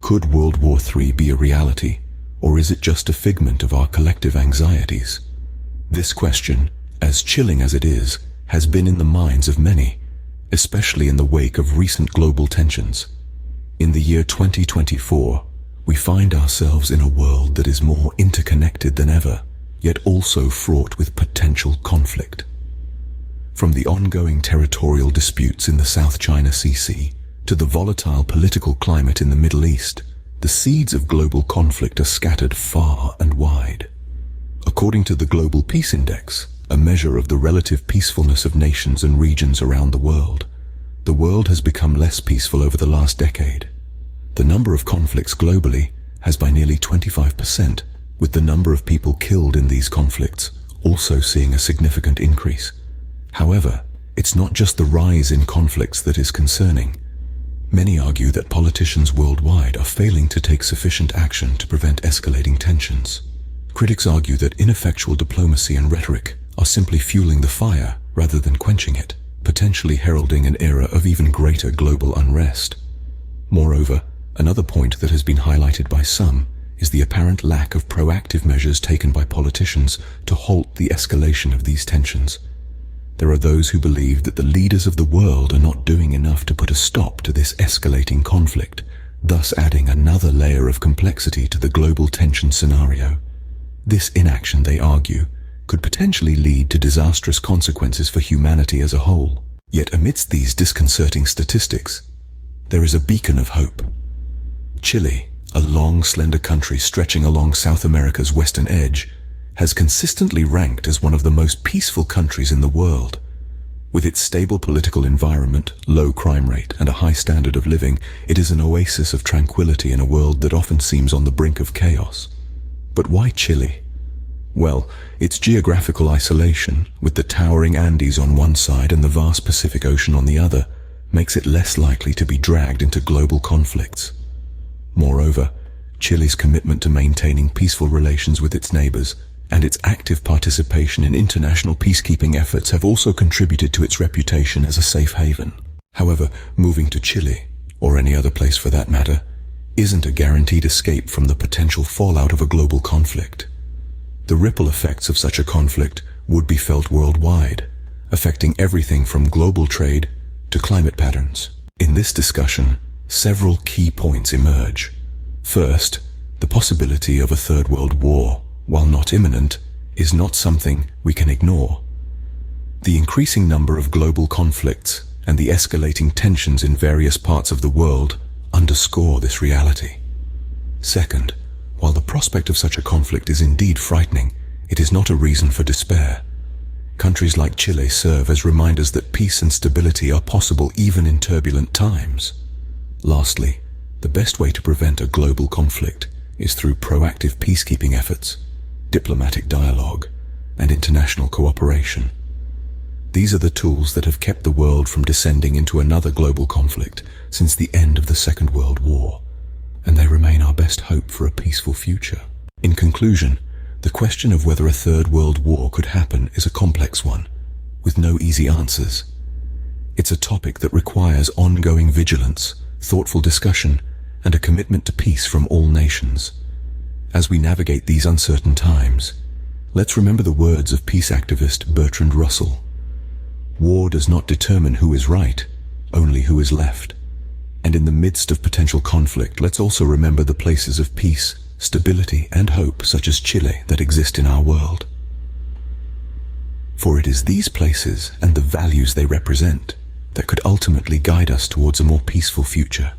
Could World War III be a reality, or is it just a figment of our collective anxieties? This question, as chilling as it is, has been in the minds of many, especially in the wake of recent global tensions. In the year 2024, we find ourselves in a world that is more interconnected than ever, yet also fraught with potential conflict. From the ongoing territorial disputes in the South China Sea to the volatile political climate in the Middle East, the seeds of global conflict are scattered far and wide. According to the Global Peace Index, a measure of the relative peacefulness of nations and regions around the world has become less peaceful over the last decade. The number of conflicts globally has by nearly 25%, with the number of people killed in these conflicts also seeing a significant increase. However, it's not just the rise in conflicts that is concerning. Many argue that politicians worldwide are failing to take sufficient action to prevent escalating tensions. Critics argue that ineffectual diplomacy and rhetoric are simply fueling the fire rather than quenching it, potentially heralding an era of even greater global unrest. Moreover, another point that has been highlighted by some is the apparent lack of proactive measures taken by politicians to halt the escalation of these tensions. There are those who believe that the leaders of the world are not doing enough to put a stop to this escalating conflict, thus adding another layer of complexity to the global tension scenario. This inaction, they argue, could potentially lead to disastrous consequences for humanity as a whole. Yet amidst these disconcerting statistics, there is a beacon of hope. Chile, a long, slender country stretching along South America's western edge, has consistently ranked as one of the most peaceful countries in the world. With its stable political environment, low crime rate, and a high standard of living, it is an oasis of tranquility in a world that often seems on the brink of chaos. But why Chile? Well, its geographical isolation, with the towering Andes on one side and the vast Pacific Ocean on the other, makes it less likely to be dragged into global conflicts. Moreover, Chile's commitment to maintaining peaceful relations with its neighbors and its active participation in international peacekeeping efforts have also contributed to its reputation as a safe haven. However, moving to Chile, or any other place for that matter, isn't a guaranteed escape from the potential fallout of a global conflict. The ripple effects of such a conflict would be felt worldwide, affecting everything from global trade to climate patterns. In this discussion, several key points emerge. First, the possibility of a third world war, while not imminent, is not something we can ignore. The increasing number of global conflicts and the escalating tensions in various parts of the world underscore this reality. Second, while the prospect of such a conflict is indeed frightening, it is not a reason for despair. Countries like Chile serve as reminders that peace and stability are possible even in turbulent times. Lastly, the best way to prevent a global conflict is through proactive peacekeeping efforts, diplomatic dialogue, and international cooperation. These are the tools that have kept the world from descending into another global conflict since the end of the Second World War, and they remain our best hope for a peaceful future. In conclusion, the question of whether a third world war could happen is a complex one, with no easy answers. It's a topic that requires ongoing vigilance, thoughtful discussion, and a commitment to peace from all nations. As we navigate these uncertain times, let's remember the words of peace activist Bertrand Russell. War does not determine who is right, only who is left. And in the midst of potential conflict, let's also remember the places of peace, stability, and hope, such as Chile, that exist in our world. For it is these places and the values they represent that could ultimately guide us towards a more peaceful future.